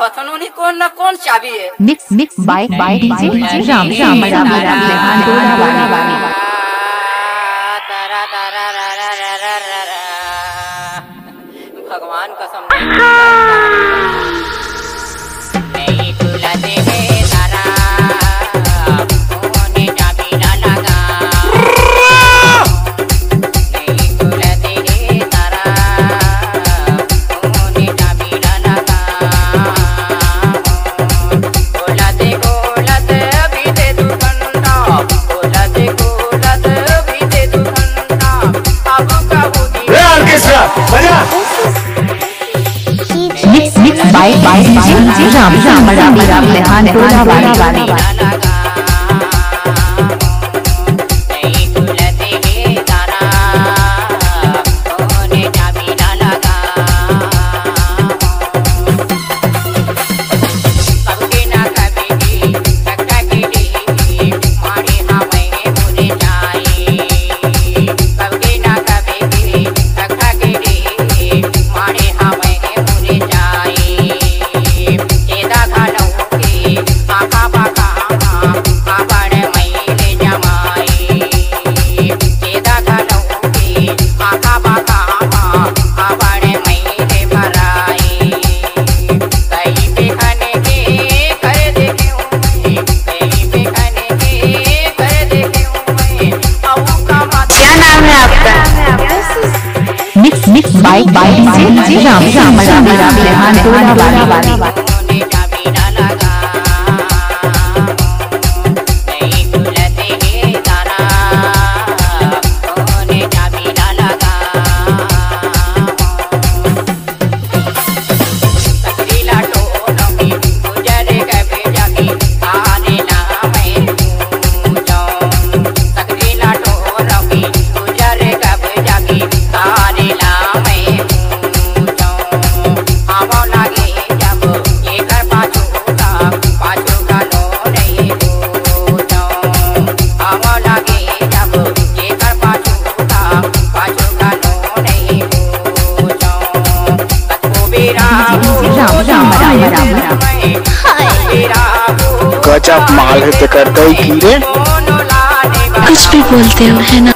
आवत उन्हीं कौन न कौन चाबी है। मिक्स बाय डीजे राम भगवान कसम mix by DJ Ram mix by DJ Ram गजब माल है तो करते ही कीड़े कुछ भी बोलते हो है ना।